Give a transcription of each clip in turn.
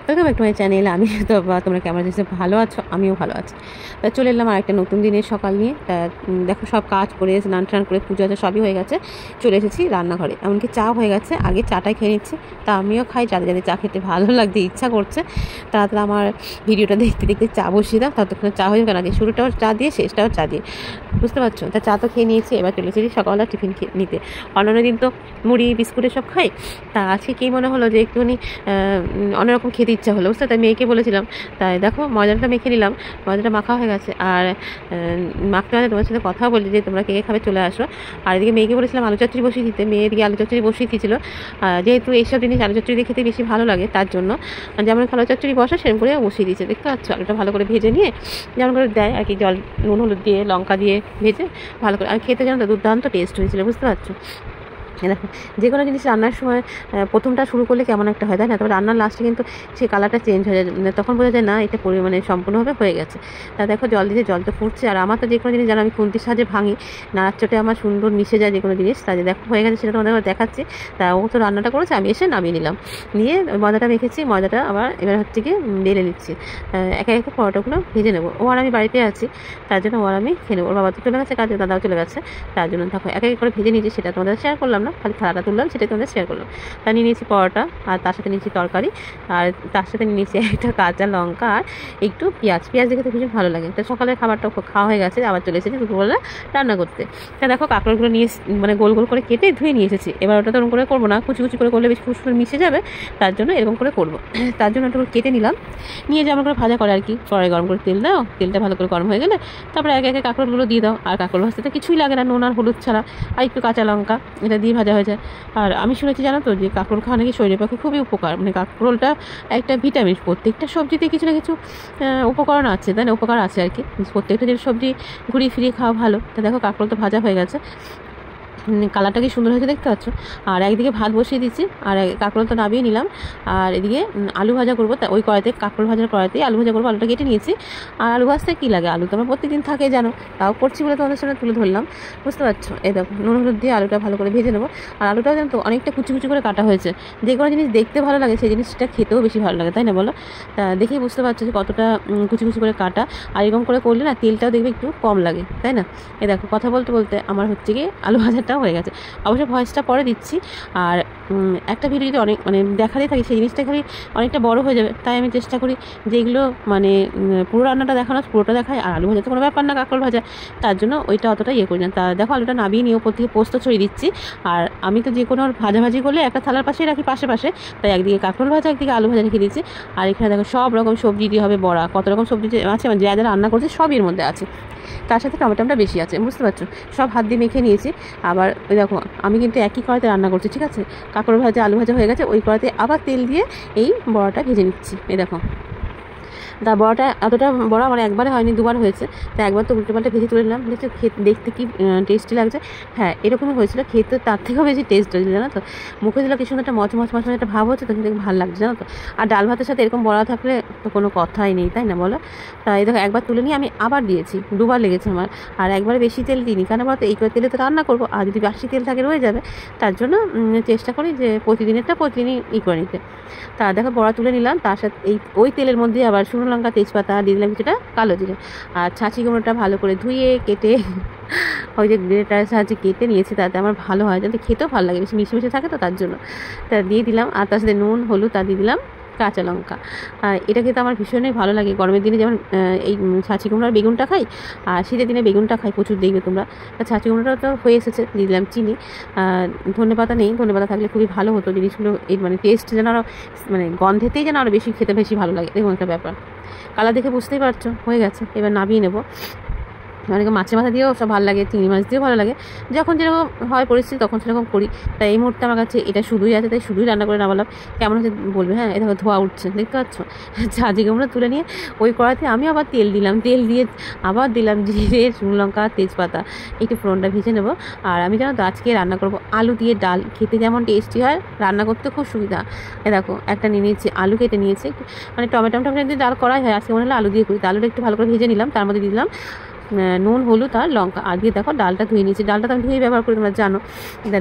Welcome back to my channel. আমি তো তোমরা কেমন আছো? ভালো আছো? আমিও ভালো আছি। তা চলে এলাম আর একটা নতুন দিনের সকাল নিয়ে। তা দেখো সব কাজ করে স্নান টান করে পুজো আছে সবই হয়ে গেছে, চলে এসেছি রান্নাঘরে। এমনকি চা হয়ে গেছে, আগে চাটাই খেয়ে নিচ্ছে। তা আমিও খাই, যাদের যাদের চা খেতে ভালো লাগতে ইচ্ছা করছে তাড়াতাড়ি আমার ভিডিওটা দেখতে দেখতে চা বসিয়ে দাও, ততক্ষণে চা হয়ে কেন দিয়ে শুরুটাও চা দিয়ে শেষটাও চা দিয়ে, বুঝতে পারছো? তা চা তো খেয়ে নিয়েছি, এবার চলে এসেছি সকালবেলা টিফিন নিতে। অন্যান্য দিন তো মুড়ি বিস্কুটের সব খাই, তা আজকে কী মনে হলো যে একটুখানি অন্যরকম খেতে ইচ্ছা হলো, বুঝতে? তাই মেয়েকে বলেছিলাম, তাই দেখো ময়দাটা মেখে নিলাম, ময়দাটা মাখা হয়ে গেছে। আর মাখতে মাঝে তোমার সাথে কথা বলি যে তোমরা কে কে খাবে চলে আসো। আর এদিকে মেয়েকে বলেছিলাম আলু চচ্চড়ি বসিয়ে দিতে, মেয়ে এদিকে আলু চচ্চড়ি বসিয়ে দিয়েছিল। যেহেতু এইসব জিনিস আলু চচ্চড়ি দিয়ে খেতে বেশি ভালো লাগে, তার জন্য যেমন আলু চচ্চড়ি বসা সেরকম করে বসিয়ে দিয়েছে। দেখতে পাচ্ছ, আলুটা ভালো করে ভেজে নিয়ে যেমন করে দেয় আর কি, জল নুন হলুদ দিয়ে লঙ্কা দিয়ে ভেজে ভালো করে। আর খেতে যেন দুর্দান্ত টেস্ট হয়েছিল, বুঝতে পারছো? দেখো যে কোনো জিনিস রান্নার সময় প্রথমটা শুরু করলে কেমন একটা হয়, তাই না? তবে রান্নার লাস্টে কিন্তু সেই কালারটা চেঞ্জ হয়ে যায়, তখন বোঝা যায় না এটা পরিমাণে সম্পূর্ণভাবে হয়ে গেছে। তা দেখো জল দিতে জল তো ফুটছে, আর আমার তো যে কোনো জিনিস জানো আমি খুন্তির সাহায্যে ভাঙি, নাড়ার চোটে আমার সুন্দর মিশে যায় যে কোনো জিনিস। তাই দেখো হয়ে গেছে, সেটা তোমাদের দেখাচ্ছি। তা ও তো রান্নাটা করেছে, আমি এসে নামিয়ে নিলাম, নিয়ে ময়দাটা মেখেছি, ময়দাটা আবার এবার হচ্ছে গিয়ে বেলে নিচ্ছি। একে একে পরোটাগুলো ভেজে নেবো। ও আর আমি বাড়িতে আছি, তার জন্য ও আর আমি খেয়ে নেবো। ওর বাবা তো চলে গেছে কাজে, দাদাও চলে গেছে, তার জন্য দেখো একে একে করে ভেজে নিয়েছি। সেটা তোমাদের শেয়ার করলাম না, খালি থালাটা তুললাম, সেটাই তোমাদের শেয়ার করলাম। তা নিয়ে নিয়েছি পরোটা, আর তার সাথে নিয়েছি তরকারি, আর তার সাথে নিয়ে নিয়েছি একটা কাঁচা লঙ্কা আর একটু পেঁয়াজ। পেঁয়াজ দেখে তো ভীষণ ভালো লাগে। তো সকালের খাবারটা খাওয়া হয়ে গেছে, আবার চলে এসেছি দুপুরবেলা রান্না করতে। তা দেখো কাঁকড়গুলো নিয়ে মানে গোল গোল করে কেটে ধুয়ে নিয়ে এসেছি। এবার ওটা তো ওরকম করে করবো না, কুচি কুচি করে করলে বেশ খুব সুন্দর মিশে যাবে, তার জন্য এরকম করে করবো। তার জন্য ওটা কেটে নিলাম, নিয়ে যেমন করে ভাজা করে আর কি, কড়াই গরম করে তেল দাও, তেলটা ভালো করে গরম হয়ে গেলে তারপরে একে একে কাঁকড়গুলো দিয়ে দাও। আর কাঁকড় ভাজতে তো কিছুই লাগে না, নুন আর হলুদ ছাড়া আর একটু কাঁচা লঙ্কা, এটা দিয়ে ভাজা হয়ে যায়। আর আমি শুনেছি জানো তো যে কাঁকরোল খাওয়া নাকি শরীরের পক্ষে খুবই উপকার, মানে কাঁকরোলটা একটা ভিটামিন, প্রত্যেকটা সবজিতে কিছু না কিছু উপকরণ আছে, তাই না? উপকার আছে আর কি, প্রত্যেকটা যে সবজি ঘুরিয়ে ফিরিয়ে খাওয়া ভালো। তা দেখো কাঁকরোল তো ভাজা হয়ে গেছে, কালারটা কি সুন্দর হয়েছে দেখতে পাচ্ছ। আর একদিকে ভাত বসিয়ে দিচ্ছি, আর কাঁকরোল তো নামিয়ে নিলাম। আর এদিকে আলু ভাজা করবো, তা ওই কড়াইতে কাঁকরোল ভাজার কড়াইতেই আলু ভাজা করবো। আলুটা কেটে নিয়েছি, আর আলু ভাজতে কী লাগে, আলু তো আমার প্রত্যেকদিন থাকে জানো, তাও করছি বলে তোমাদের সামনে তুলে ধরলাম, বুঝতে পারছো? এই দেখো নুন হলুদ দিয়ে আলুটা ভালো করে ভেজে নেবো। আর আলুটাও জানো তো অনেকটা কুচি কুচি করে কাটা হয়েছে। যে কোনো জিনিস দেখতে ভালো লাগে সেই জিনিসটা খেতেও বেশি ভালো লাগে, তাই না বলো? তা দেখেই বুঝতে পারছো যে কতটা কুচি কুচি করে কাটা। আর এরকম করে করলে না তেলটাও দেখবে একটু কম লাগে, তাই না? এই দেখো কথা বলতে বলতে আমার হচ্ছে গিয়ে আলু ভাজাটাও হয়ে গেছে। অবশ্যই ভয়েসটা পরে দিচ্ছি। আর একটা ভিডিও যদি অনেক মানে দেখাতেই থাকি সেই জিনিসটা খালি অনেকটা বড় হয়ে যাবে, তাই আমি চেষ্টা করি যেগুলো মানে পুরো রান্নাটা দেখানো পুরোটা দেখায়। আর আলু ভাজা তো কোনো ব্যাপার না, কাঁকরোল ভাজা, তার জন্য ওইটা অতটা ইয়ে করি না। তা দেখো আলুটা নামিয়ে নিয়ে ওপর থেকে পোস্ত ছড়িয়ে দিচ্ছি। আর আমি তো যে কোনো ভাজাভাজি করলে একটা থালার পাশেই রাখি পাশে পাশে, তাই একদিকে কাঁকরোল ভাজা একদিকে আলু ভাজা রেখে দিচ্ছি। আর এখানে দেখো সব রকম সবজি দিয়ে হবে বড়া, কত রকম সবজি আছে যা যা রান্না করছে সবই এর মধ্যে আছে, তার সাথে টমেটোটা বেশি আছে, বুঝতে পারছো? সব হাত দিয়ে মেখে নিয়েছি। আবার ওই দেখো আমি কিন্তু একই কড়াইতে রান্না করছি, ঠিক আছে? কাঁকরোল ভাজা আলু ভাজা হয়ে গেছে, ওই কড়াইতে আবার তেল দিয়ে এই বড়াটা ভেজে নিচ্ছি। এই দেখো তা বড়াটা এতটা বড় আমার একবারে হয়নি, দুবার হয়েছে। তা একবার তো উল্টো পাল্টা ভেজে তুলে নিলাম, দেখতে দেখতে কি টেস্টি লাগছে। হ্যাঁ এরকমই হয়েছিল, খেতে তার থেকেও বেশি টেস্ট হয়েছিল জানো তো। মুখে দিলে কি সুন্দর একটা মচ একটা ভাব হচ্ছে, তখন দেখে ভালো লাগছে জানো তো। আর ডাল ভাতের সাথে এরকম বড়া থাকলে তো কোনো কথাই নেই, তাই না বলো? তাই দেখো একবার তুলে নিয়ে আমি আবার দিয়েছি, দুবার লেগেছে আমার। আর একবারে বেশি তেল দিইনি, কেন বলতো এই করে তেলে তো রান্না করবো, আর যদি বাসি তেল থাকে রয়ে যাবে, তার জন্য চেষ্টা করি যে প্রতিদিনেরটা প্রতিদিনই করে নিতে। তা দেখো বড়া তুলে নিলাম, তার সাথে ওই তেলের মধ্যে আবার শুকনো লঙ্কা তেজপাতা দিয়ে দিলাম, কিছুটা কালো জিরে। আর ছাঁচি কুমড়োটা ভালো করে ধুয়ে কেটে ওই যে গ্রেটার সাহায্যে কেটে নিয়েছি, তাতে আমার ভালো হয়, যাতে খেতেও ভালো লাগে, বেশি মিশে মিশে থাকে তো তার জন্য। তা দিয়ে দিলাম, আর তার সাথে নুন হলুদ তা দিয়ে দিলাম কাঁচা লঙ্কা। এটা খেতে আমার ভীষণই ভালো লাগে। গরমের দিনে যেমন এই ছাঁচি কুমড়ার বেগুনটা খাই, আর শীতের দিনে বেগুনটা খাই প্রচুর, দেখবে তোমরা। তা ছাঁচি কুমড়োটা তো হয়ে এসেছে, দিয়ে দিলাম চিনি। ধনেপাতা নেই, ধনেপাতা থাকলে খুবই ভালো হতো, জিনিসগুলো এই মানে টেস্ট যেন আরও মানে গন্ধেতেই যেন আরও বেশি খেতে বেশি ভালো লাগে, এরকম একটা ব্যাপার। কালার দেখে বুঝতেই পারছো হয়ে গেছে, এবার নামিয়ে নেবো। অনেকে মাছের মাথা দিয়েও সব ভালো লাগে, চিংড়ি মাছ দিয়েও ভালো লাগে, যখন যেরকম হয় পরিস্থিতি তখন সেরকম করি। তাই এই মুহূর্তে আমার কাছে এটা শুধুই আছে, তাই শুধুই রান্না করে নামালাম। কেমন হচ্ছে বলবে? হ্যাঁ এটা ধোয়া উঠছে দেখতে পাচ্ছ। ছাঁচি কুমড়ো তুলে নিয়ে ওই কড়াইতে আমি আবার তেল দিলাম, তেল দিয়ে আবার দিলাম জিরে শুকনো লঙ্কা তেজপাতা, একটু ফোড়নটা ভেজে নেবো। আর আমি জানো তো আজকে রান্না করবো আলু দিয়ে ডাল, খেতে যেমন টেস্টি হয় রান্না করতে খুব সুবিধা। দেখো একটা নিয়ে নিয়েছি আলু, কেটে নিয়েছি, মানে টমেটো দিয়ে ডাল করাই হয়, আজকে মনে হলো আলু দিয়ে করি। তা আলুটা একটু ভালো করে ভেজে নিলাম, তার মধ্যে দিলাম নুন, হলুদ আর লঙ্কা আর দিয়ে দেখো ডালটা ধুয়ে নিয়েছি। ডালটা তো আমি ধুয়ে ব্যবহার করি, তোমরা জানো।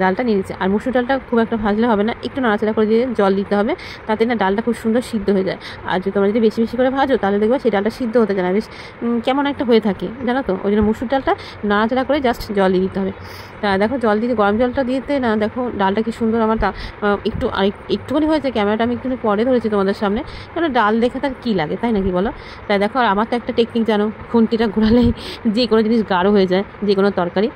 ডালটা নিয়ে নিচ্ছি। আর মুসুর ডালটা খুব একটা ভাজলে হবে না, একটু নাড়াচাড়া করে দিয়ে জল দিতে হবে, তাতে না ডালটা খুব সুন্দর সিদ্ধ হয়ে যায়। আর যদি তোমরা যদি বেশি বেশি করে ভাজো তাহলে দেখবে সেই ডালটা সিদ্ধ হতে যায় না, বেশ কেমন একটা হয়ে থাকে, জানো তো। ওই জন্য মুসুর ডালটা নাড়াচাড়া করে জাস্ট জল দিয়ে দিতে হবে। তা দেখো জল দিতে, গরম জলটা দিতে না দেখো ডালটা কি সুন্দর আমার একটু একটুখানি হয়েছে। ক্যামেরাটা আমি একটু পরে ধরেছি তোমাদের সামনে, কারণ ডাল দেখে তার কী লাগে, তাই না কি বলো? তাই দেখো আর আমার তো একটা টেকনিক জানো, খুন্তিটা ঘোরালেই যে কোনো জিনিস গাঢ় হয়ে যায়, যে কোনো তরকারি।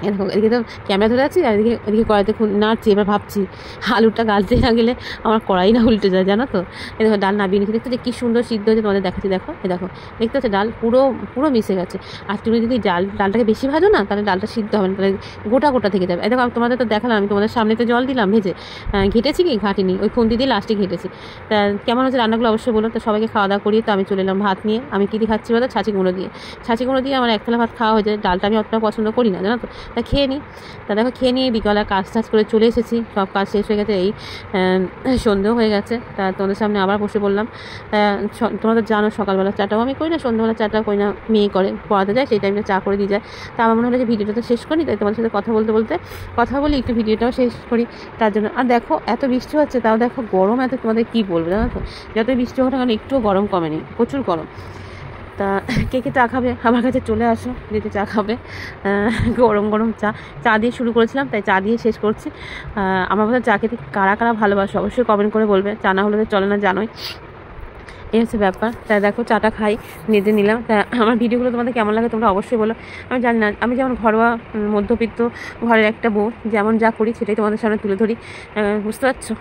দেখো এদিকে তো ক্যামেরা ধরে আছি আর এদিকে কড়াইতে নাড়ছি। এবার ভাবছি আলুটা গালতে না গেলে আমার কড়াই না উল্টে যায়, জানো তো। এই দেখো ডাল নাবিয়ে নিচ্ছি, দেখছো যে কী সুন্দর সিদ্ধ হয়েছে, তোমাদের দেখাচ্ছি। দেখো দেখো দেখতে হচ্ছে ডাল পুরো পুরো মিশে গেছে। আর তুমি যদি ডালটাকে বেশি ভাজো না তাহলে ডালটা সিদ্ধ হবে না, তাহলে গোটা গোটা থেকে যাবে। এই দেখো তোমাদের তো দেখালাম, আমি তোমাদের সামনেতে জল দিলাম ভেজে, ঘেটেছি কি ঘাটিনি, ওই খুন্তি দিয়ে লাস্টে ঘেটেছি। তা কেমন হচ্ছে রান্নাগুলো অবশ্যই বলো। তো সবাইকে খাওয়া দাওয়া করিয়ে তো আমি চলে এলাম ভাত নিয়ে। আমি কী দিয়ে খাচ্ছি বলো? ছাঁচি কুমড়ো দিয়ে। ছাঁচি কুমড়ো দিয়ে আমার এক থালা ভাত খাওয়া হয়ে যায়। ডালটা আমি অতটা পছন্দ করি না, জানো তো। তা খেয়ে নিই। তা দেখো খেয়ে নিয়ে বিকালে কাজ টাজ করে চলে এসেছি, সব কাজ শেষ হয়ে গেছে, এই সন্ধ্যেও হয়ে গেছে। তা তোমাদের সামনে আবার বসে বললাম। তোমাদের জানো সকালবেলা চাটাও আমি করি না, সন্ধ্যাবেলা চাটাও করি না, মেয়ে করে, পড়াতে যায়, সেই টাইমটা চা করে দিয়ে যায়। তা আমার মনে হলো যে ভিডিওটা তো শেষ করি, তাই তোমাদের সাথে কথা বলতে বলতে কথা বলি, একটু ভিডিওটাও শেষ করি তার জন্য। আর দেখো এত বৃষ্টি হচ্ছে, তাও দেখো গরম এত, তোমাদের কী বলবো জানো তো। যতই বৃষ্টি হোক না কেন একটুও গরম কমেনি, প্রচুর গরম। তা কে কে চা খাবে আমার কাছে চলে আসো, যেতে চা খাবে। গরম গরম চা দিয়ে শুরু করেছিলাম, তাই চা দিয়ে শেষ করছি। আমার মধ্যে চা খেতে কারা কারা ভালোবাসো অবশ্যই কমেন্ট করে বলবে, চা না হলে তো চলে না, জানোই। এই হচ্ছে ব্যাপার। তাই দেখো চাটা খাই, নিজে নিলাম। তা আমার ভিডিওগুলো তোমাদের কেমন লাগে তোমরা অবশ্যই বলো। আমি জানি না, আমি যেমন ঘরোয়া মধ্যবিত্ত ঘরের একটা বউ, যেমন যা করি সেটাই তোমাদের সামনে তুলে ধরি, বুঝতে পারছো।